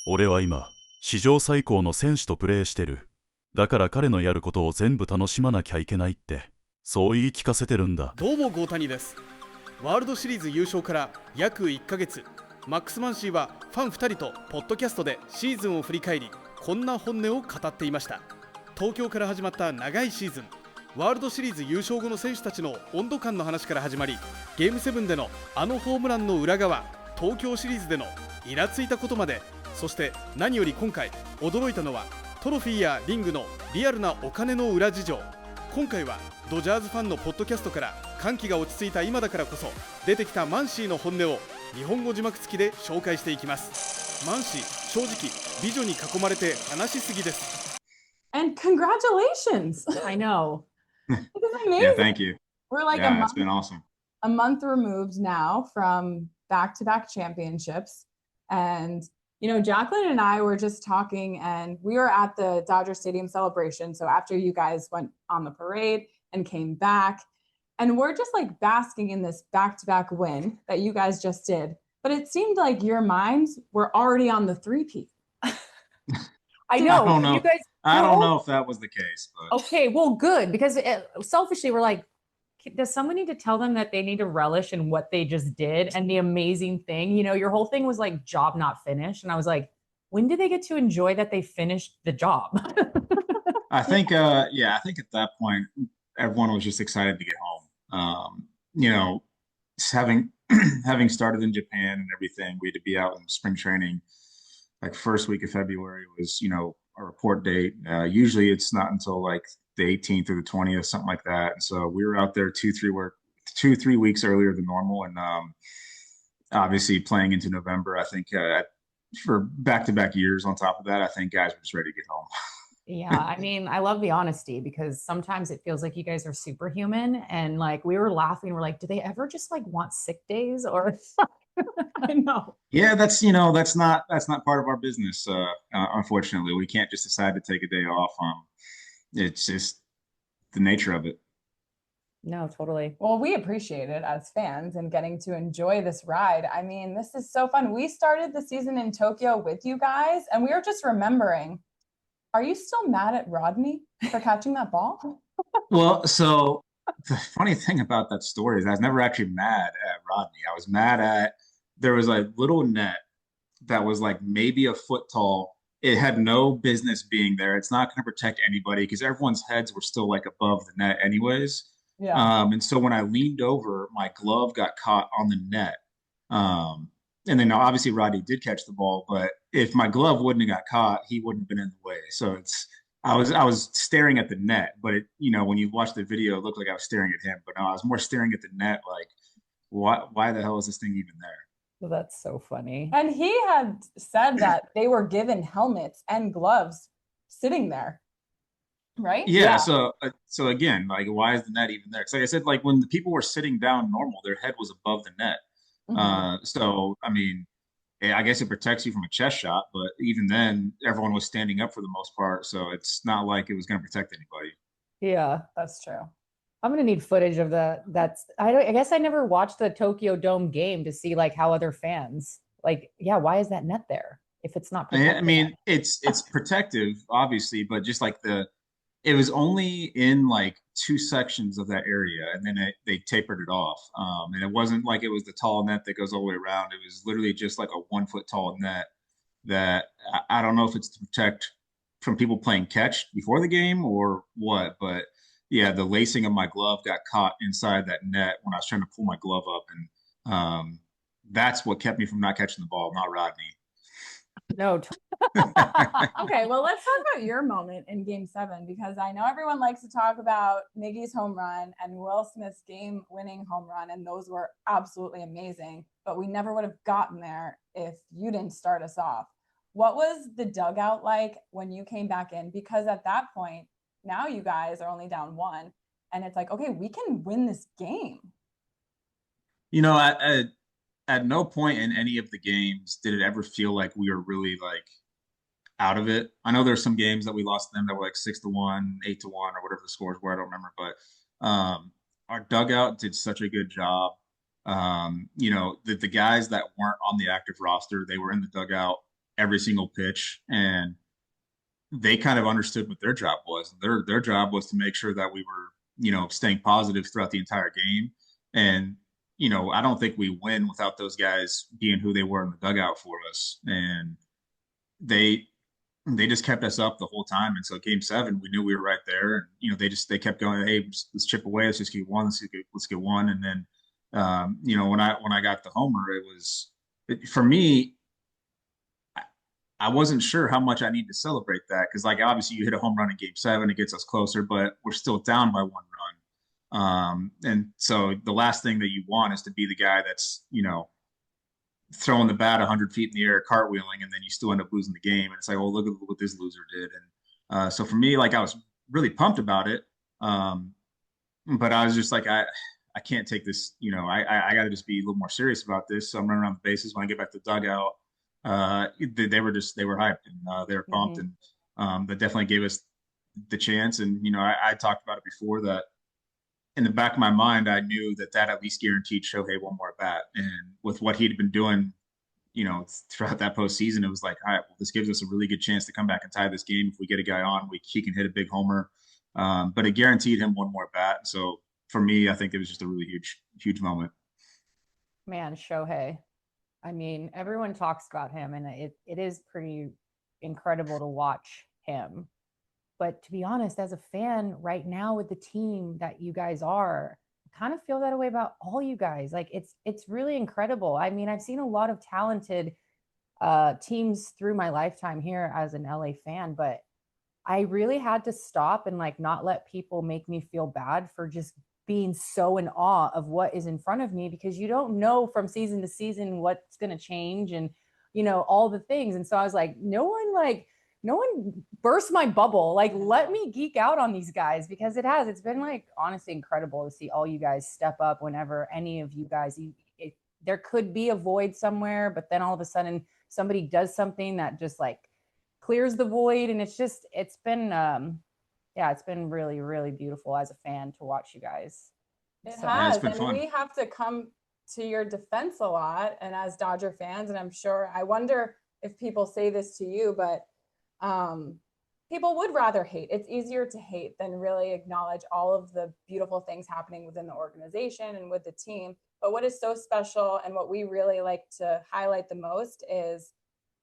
俺は今、史上最高の選手とプレーしてる。だから彼のやることを全部楽しまなきゃいけないって、そう言い聞かせてるんだ。どうも大谷です。ワールドシリーズ優勝から約1ヶ月、マックス・マンシーはファン2人とポッドキャストでシーズンを振り返り、こんな本音を語っていました。東京から始まった長いシーズン、ワールドシリーズ優勝後の選手たちの温度感の話から始まり、ゲーム7でのあのホームランの裏側、東京シリーズでのイラついたことまで、そして何より今回驚いたのはトロフィーやリングのリアルなお金の裏事情。今回はドジャースファンのポッドキャストから歓喜が落ち着いた今だからこそ出てきたマンシーの本音を日本語字幕付きで紹介していきます。マンシー、正直美女に囲まれて話しすぎです。 And congratulations. I know. This is amazing. Yeah, thank you. We're like Yeah, it's been awesome. a month removed now from back-to-back championships. And, you know, Jacqueline and I were just talking, and we were at the Dodger Stadium celebration. So after you guys went on the parade and came back, and we're just like basking in this back-to-back win that you guys just did. But it seemed like your minds were already on the three-peat. I know. I don't know. You guys, I don't know if that was the case. But. Okay, well, good, because selfishly, we're like, does someone need to tell them that they need to relish in what they just did and the amazing thing? You know, your whole thing was like job not finished. And I was like, when do they get to enjoy that they finished the job? I think at that point, everyone was just excited to get home. You know, having having started in Japan and everything, we had to be out in spring training. Like first week of February was, you know, a report date. Usually it's not until like the 18th or the 20th, something like that. And so we were out there 2-3 weeks earlier than normal. And obviously playing into November, I think for back-to-back years on top of that, I think guys were just ready to get home. Yeah, I mean, I love the honesty because sometimes it feels like you guys are superhuman. And like we were laughing, we're like, do they ever just like want sick days or I know. Yeah, that's not part of our business. Unfortunately, we can't just decide to take a day off. It's just the nature of it. No, totally. Well, we appreciate it as fans and getting to enjoy this ride. I mean, this is so fun. We started the season in Tokyo with you guys, and we were just remembering, are you still mad at Rodney for catching that ball? Well, so the funny thing about that story is I was never actually mad at Rodney. I was mad at there was a little net that was like maybe a foot tall. It had no business being there. It's not going to protect anybody because everyone's heads were still like above the net anyways. Yeah. And so when I leaned over, my glove got caught on the net. And then obviously Rodney did catch the ball, but if my glove wouldn't have got caught, he wouldn't have been in the way. So I was staring at the net, but it, you know, when you watch the video, it looked like I was staring at him, but no, I was more staring at the net. Like, why the hell is this thing even there? Well, that's so funny. And he had said that they were given helmets and gloves sitting there, right? Yeah. So again, like, why is the net even there? Because like I said, like when the people were sitting down normal, their head was above the net. Mm-hmm. So I mean, I guess it protects you from a chest shot, but even then, everyone was standing up for the most part, so it's not like it was going to protect anybody. Yeah, That's true. I'm gonna need footage of that. I guess I never watched the Tokyo Dome game to see like how other fans like. Yeah, why is that net there if it's not protected? I mean, it's protective, obviously, but just like it was only in like 2 sections of that area, and then they tapered it off. And it wasn't like it was the tall net that goes all the way around. It was literally just like a 1 foot tall net that I don't know if it's to protect from people playing catch before the game or what, but yeah, the lacing of my glove got caught inside that net when I was trying to pull my glove up, and that's what kept me from not catching the ball, not Rodney. No. Okay, well, let's talk about your moment in Game 7, because I know everyone likes to talk about Miggy's home run and Will Smith's game-winning home run, and those were absolutely amazing, but we never would have gotten there if you didn't start us off. What was the dugout like when you came back in? Because at that point, now you guys are only down 1, and it's like, okay, we can win this game. You know, at no point in any of the games did it ever feel like we were really like out of it. I know there's some games that we lost to them that were like 6-1, 8-1, or whatever the scores were. I don't remember, but our dugout did such a good job. You know, the guys that weren't on the active roster, they were in the dugout every single pitch, and they kind of understood what their job was. Their job was to make sure that we were, staying positive throughout the entire game. And, I don't think we win without those guys being who they were in the dugout for us. And they just kept us up the whole time. And so game 7, we knew we were right there. And, they kept going, hey, let's chip away. Let's just get one. Let's get one. And then, when I got the homer, for me, I wasn't sure how much I need to celebrate that. Cause like, obviously you hit a home run in game 7, it gets us closer, but we're still down by 1 run. And so the last thing that you want is to be the guy that's, throwing the bat 100 feet in the air, cartwheeling, and then you still end up losing the game. And it's like, oh, look at what this loser did. And so for me, like, I was really pumped about it. But I was just like, I can't take this, I got to just be a little more serious about this. So I'm running around the bases. When I get back to the dugout, they were hyped, and they were pumped, and that definitely gave us the chance. And, I talked about it before, that in the back of my mind, I knew that at least guaranteed Shohei one more at bat. And with what he'd been doing, throughout that postseason, it was like, all right, well, this gives us a really good chance to come back and tie this game. If we get a guy on, he can hit a big homer. But it guaranteed him one more bat. So for me, I think it was just a really huge, huge moment. Man, Shohei. I mean, everyone talks about him, and it is pretty incredible to watch him. But to be honest, as a fan right now with the team that you guys are, I kind of feel that way about all you guys. Like, it's really incredible. I mean, I've seen a lot of talented teams through my lifetime here as an LA fan, but I really had to stop and like not let people make me feel bad for just being so in awe of what is in front of me, because you don't know from season to season what's going to change and, all the things. And so I was like, no one burst my bubble. Like, let me geek out on these guys, because it's been like honestly incredible to see all you guys step up whenever any of you guys, there could be a void somewhere, but then all of a sudden somebody does something that just like clears the void. And it's been, it's been really, really beautiful as a fan to watch you guys. It So, has. And Fun. We have to come to your defense a lot. And as Dodger fans, and I wonder if people say this to you, but people would rather hate. It's easier to hate than really acknowledge all of the beautiful things happening within the organization and with the team. But what is so special, and what we really like to highlight the most, is,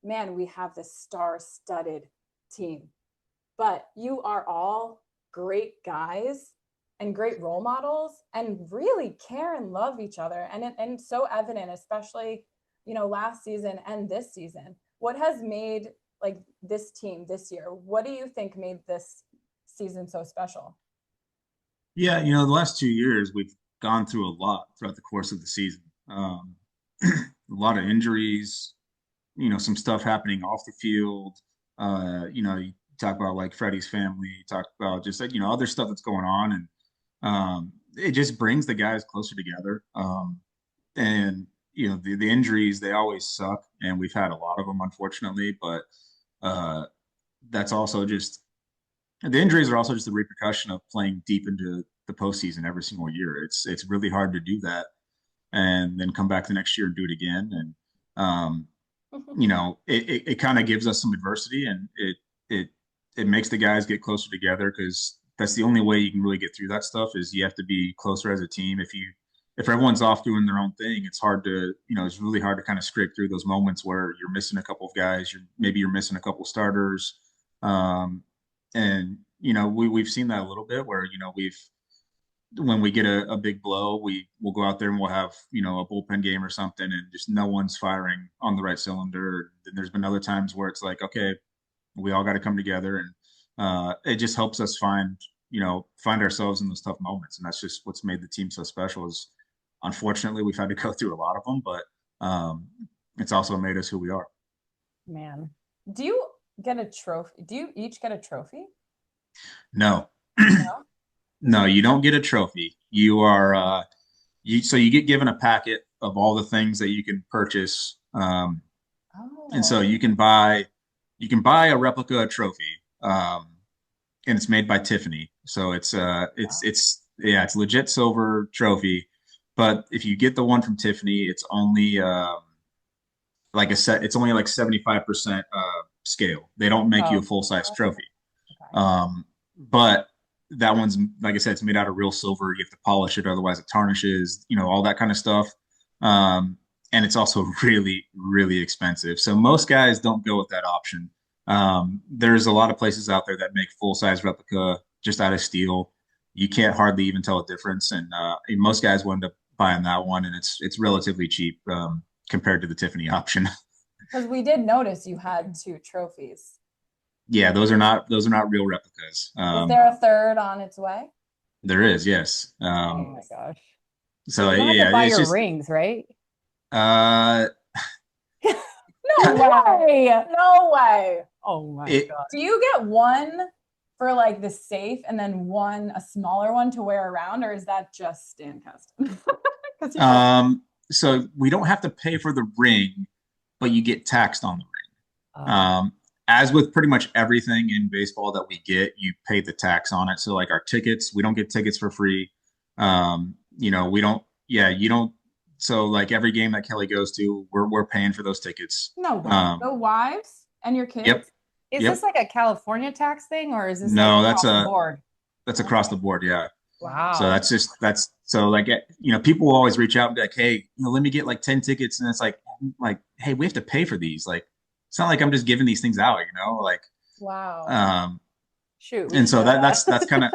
man, we have this star-studded team. But you are all great guys and great role models, and really care and love each other. And so evident, especially, last season and this season. What has made like this team this year? What do you think made this season so special? Yeah, the last 2 years, we've gone through a lot throughout the course of the season. A lot of injuries, some stuff happening off the field. You talk about like Freddie's family, you talk about just like, other stuff that's going on. And it just brings the guys closer together. And, the injuries, they always suck. And we've had a lot of them, unfortunately. But that's also just, the injuries are also just the repercussion of playing deep into the postseason every single year. It's really hard to do that and then come back the next year and do it again. And, it kind of gives us some adversity, and it makes the guys get closer together, because that's the only way you can really get through that stuff, is you have to be closer as a team. If everyone's off doing their own thing, it's hard to, it's really hard to kind of scrape through those moments where you're missing a couple of guys, maybe you're missing a couple of starters. And, we've seen that a little bit where, when we get a big blow, we'll go out there and we'll have, a bullpen game or something, and just no one's firing on the right cylinder. Then there's been other times where it's like, okay, we all got to come together, and it just helps us find ourselves in those tough moments. And that's just what's made the team so special. Is unfortunately we've had to go through a lot of them, but it's also made us who we are. Man, do you get a trophy? Do you each get a trophy? No. No? No, you don't get a trophy. You are so you get given a packet of all the things that you can purchase, and so you can buy a replica trophy, and it's made by Tiffany. So it's legit silver trophy. But if you get the one from Tiffany, it's only like a set. It's only like 75% scale. They don't make you a Oh, full size trophy. okay. But that one's, like I said, it's made out of real silver. You have to polish it, otherwise it tarnishes. All that kind of stuff. And it's also really, really expensive. So most guys don't go with that option. There's a lot of places out there that make full size replica just out of steel. You can't hardly even tell a difference, and most guys will end up buying that one, and it's relatively cheap compared to the Tiffany option. Because we did notice you had 2 trophies. Yeah, those are not real replicas. Is there a third on its way? There is, yes. Oh my gosh. So You have yeah, to buy it's your just rings, right? uh, No way. No way. Oh my It- god. Do you get one for like the safe and then a smaller one to wear around, or is that just stand custom? 'Cause so we don't have to pay for the ring, but you get taxed on the ring. As with pretty much everything in baseball that we get, you pay the tax on it. So like our tickets, we don't get tickets for free. We don't, yeah, you don't. So like every game that Kelly goes to, we're paying for those tickets. No way. The wives and your kids? Yep. Is Yep. this like a California tax thing, or is this No, like that's across the a- board? That's across the board. Yeah. Wow. So that's so like, people will always reach out and be like, hey, let me get like 10 tickets. And it's like, hey, we have to pay for these. Like, it's not like I'm just giving these things out, like, Wow. Shoot. and so that's kind of,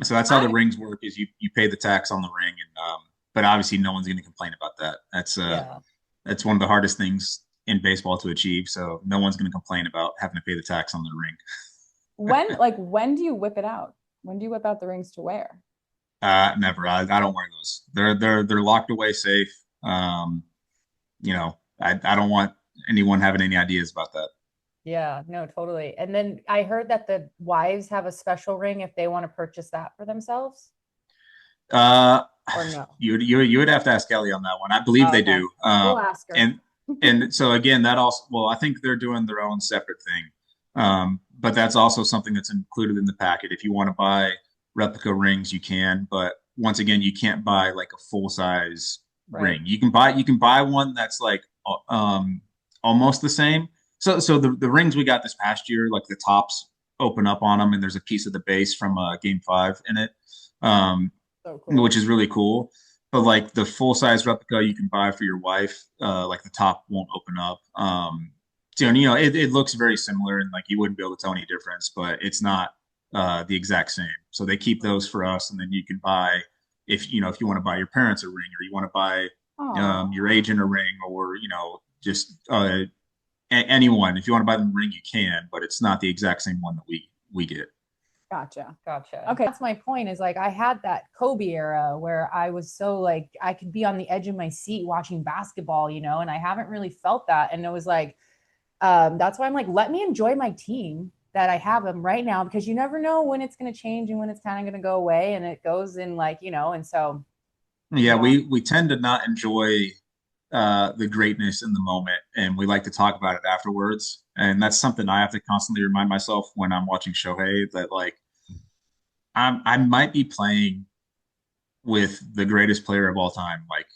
so that's how the rings work is you pay the tax on the ring. And, but obviously no one's going to complain about that. That's one of the hardest things in baseball to achieve. So no one's going to complain about having to pay the tax on the ring. When do you whip it out? When do you whip out the rings to wear? Never. I don't wear those. They're locked away safe. I don't want anyone having any ideas about that. Yeah, no, totally. And then I heard that the wives have a special ring if they want to purchase that for themselves. Or no? You would have to ask Kelly on that one. I believe they Okay. do. We'll ask her. And so again, that also, well, I think they're doing their own separate thing. But that's also something that's included in the packet. If you want to buy replica rings, you can. But once again, you can't buy like a full size ring. You can buy one that's like almost the same. So the rings we got this past year, like the tops open up on them, and there's a piece of the base from Game 5 in it, So cool. which is really cool. But like the full size replica you can buy for your wife, like the top won't open up. It looks very similar, and like you wouldn't be able to tell any difference, but it's not the exact same. So they keep those for us, and then you can buy if you want to buy your parents a ring, or you want to buy your agent a ring, or just anyone. If you want to buy them a ring, you can, but it's not the exact same one that we get. Gotcha. Okay. That's my point, is like I had that Kobe era where I was so like I could be on the edge of my seat watching basketball, and I haven't really felt that. And it was like, that's why I'm like, let me enjoy my team that I have them right now, because you never know when it's going to change and when it's kind of going to go away, and it goes in like, and so. Yeah, we tend to not enjoy the greatness in the moment, and we like to talk about it afterwards. And that's something I have to constantly remind myself when I'm watching Shohei, that like I might be playing with the greatest player of all time. Like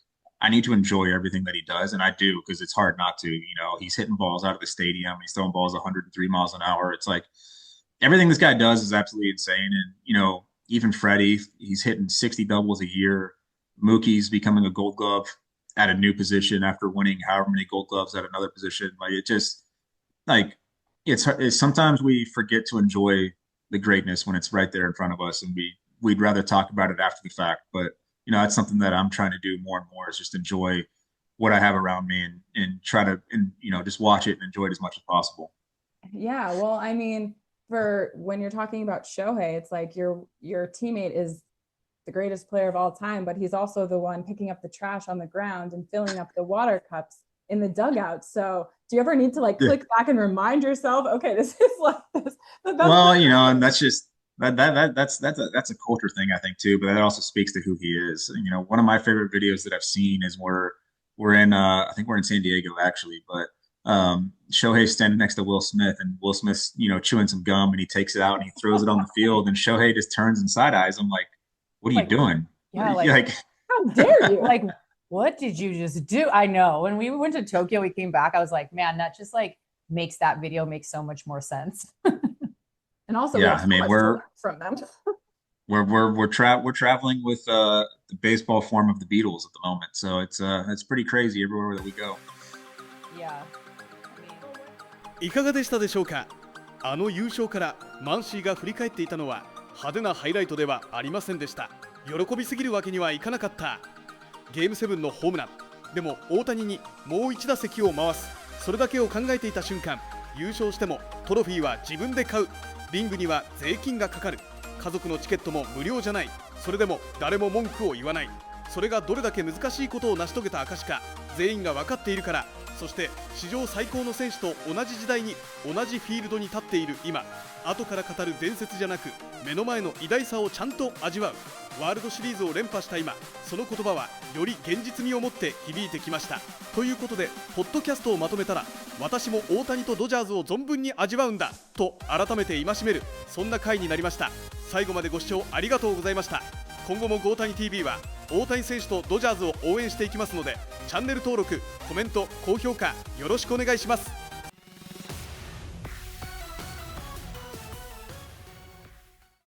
I need to enjoy everything that he does, and I do, because it's hard not to. He's hitting balls out of the stadium. He's throwing balls 103 miles an hour. It's like everything this guy does is absolutely insane. And even Freddie, he's hitting 60 doubles a year. Mookie's becoming a Gold Glove at a new position after winning however many Gold Gloves at another position. Like it just like it's sometimes we forget to enjoy the greatness when it's right there in front of us, and we'd rather talk about it after the fact. But that's something that I'm trying to do more and more, is just enjoy what I have around me, and try to just watch it and enjoy it as much as possible. Yeah, well, I mean, for when you're talking about Shohei, it's like your teammate is the greatest player of all time, but he's also the one picking up the trash on the ground and filling up the water cups in the dugout. So do you ever need to like click back and remind yourself, okay, this is like this? Well, and that's just that's a culture thing, I think, too. But that also speaks to who he is. One of my favorite videos that I've seen is where we're in I think we're in San Diego actually, but Shohei's standing next to Will Smith, and Will Smith's chewing some gum, and he takes it out and he throws it on the field, and Shohei just turns and side eyes. I'm like, what are you doing? Yeah, like how dare you? Like, what did you just do? I know. When we went to Tokyo, we came back. I was like, man, that just like makes that video make so much more sense. And also, Yeah, we have I so mean, much to we're- learn from them. we're traveling with the baseball form of the Beatles at the moment, so it's pretty crazy everywhere that we go. Yeah. いかがでしたでしょうか。あの優勝からマンシーが振り返っていたのは派手なハイライトではありませんでした。喜びすぎるわけにはいかなかった。ゲーム7のホームランでも大谷にもう1打席を回す、それだけを考えていた瞬間、優勝してもトロフィーは自分で買う、リングには税金がかかる、家族のチケットも無料じゃない、それでも誰も文句を言わない、それがどれだけ難しいことを成し遂げた証か全員が分かっているから。そして史上最高の選手と同じ時代に同じフィールドに立っている今、後から語る伝説じゃなく目の前の偉大さをちゃんと味わう。ワールドシリーズを連覇した今、その言葉はより現実味を持って響いてきました。ということでポッドキャストをまとめたら、私も大谷とドジャースを存分に味わうんだと改めて戒める、そんな回になりました。最後までご視聴ありがとうございました。今後もゴータニ TV は大谷選手とドジャースを応援していきますので、チャンネル登録、コメント、高評価よろしくお願いします。